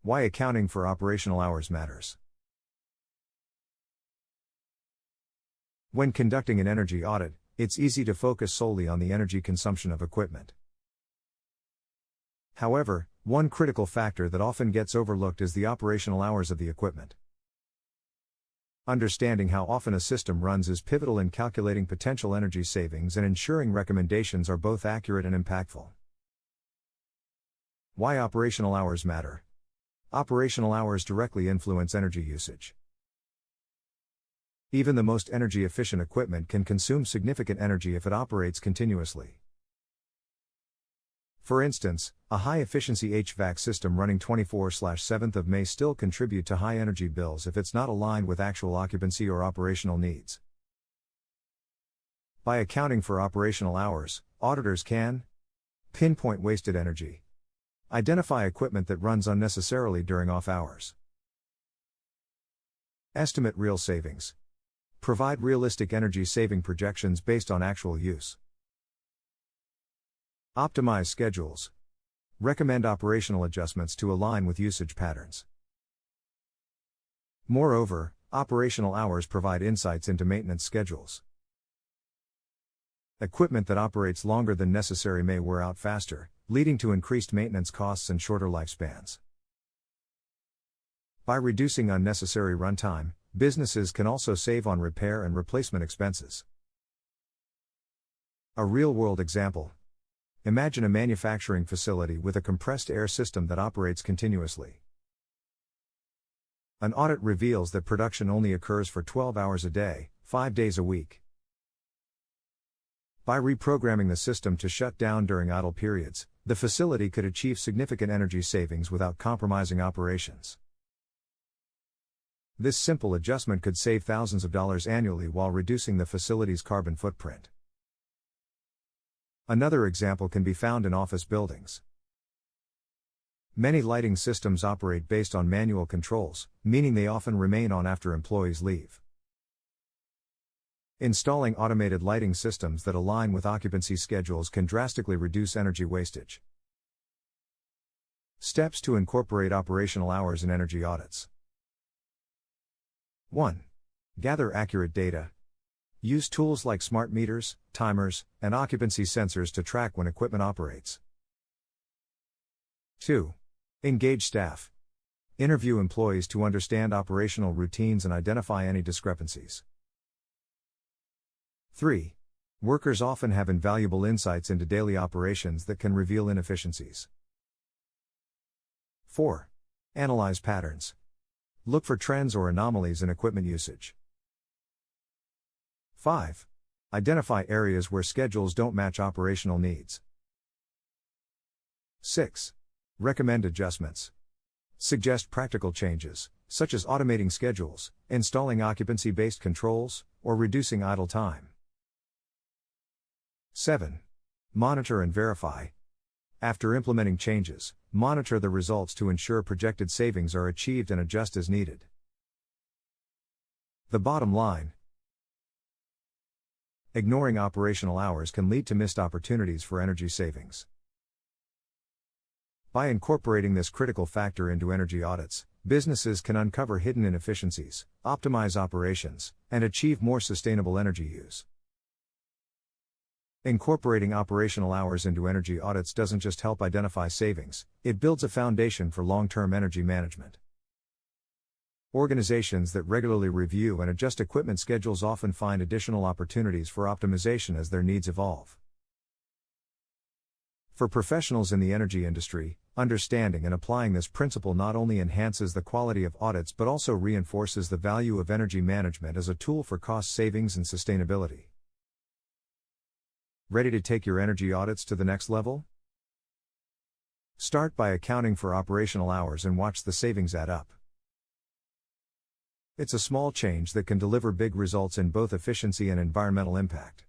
Why accounting for operational hours matters. When conducting an energy audit, it's easy to focus solely on the energy consumption of equipment. However, one critical factor that often gets overlooked is the operational hours of the equipment. Understanding how often a system runs is pivotal in calculating potential energy savings and ensuring recommendations are both accurate and impactful. Why operational hours matter. Operational hours directly influence energy usage. Even the most energy-efficient equipment can consume significant energy if it operates continuously. For instance, a high-efficiency HVAC system running 24/7 may still contribute to high energy bills if it's not aligned with actual occupancy or operational needs. By accounting for operational hours, auditors can pinpoint wasted energy, identify equipment that runs unnecessarily during off hours, estimate real savings, provide realistic energy saving projections based on actual use, optimize schedules, recommend operational adjustments to align with usage patterns. Moreover, operational hours provide insights into maintenance schedules. Equipment that operates longer than necessary may wear out faster, leading to increased maintenance costs and shorter lifespans. By reducing unnecessary runtime, businesses can also save on repair and replacement expenses. A real-world example. Imagine a manufacturing facility with a compressed air system that operates continuously. An audit reveals that production only occurs for 12 hours a day, 5 days a week. By reprogramming the system to shut down during idle periods, the facility could achieve significant energy savings without compromising operations. This simple adjustment could save thousands of dollars annually while reducing the facility's carbon footprint. Another example can be found in office buildings. Many lighting systems operate based on manual controls, meaning they often remain on after employees leave. Installing automated lighting systems that align with occupancy schedules can drastically reduce energy wastage. Steps to incorporate operational hours in energy audits. 1. Gather accurate data. Use tools like smart meters, timers, and occupancy sensors to track when equipment operates. 2. Engage staff. Interview employees to understand operational routines and identify any discrepancies. 3. Workers often have invaluable insights into daily operations that can reveal inefficiencies. 4. Analyze patterns. Look for trends or anomalies in equipment usage. 5. Identify areas where schedules don't match operational needs. 6. Recommend adjustments. Suggest practical changes, such as automating schedules, installing occupancy-based controls, or reducing idle time. 7. Monitor and verify. After implementing changes, monitor the results to ensure projected savings are achieved and adjust as needed. The bottom line: ignoring operational hours can lead to missed opportunities for energy savings. By incorporating this critical factor into energy audits, businesses can uncover hidden inefficiencies, optimize operations, and achieve more sustainable energy use. Incorporating operational hours into energy audits doesn't just help identify savings, it builds a foundation for long-term energy management. Organizations that regularly review and adjust equipment schedules often find additional opportunities for optimization as their needs evolve. For professionals in the energy industry, understanding and applying this principle not only enhances the quality of audits but also reinforces the value of energy management as a tool for cost savings and sustainability. Ready to take your energy audits to the next level? Start by accounting for operational hours and watch the savings add up. It's a small change that can deliver big results in both efficiency and environmental impact.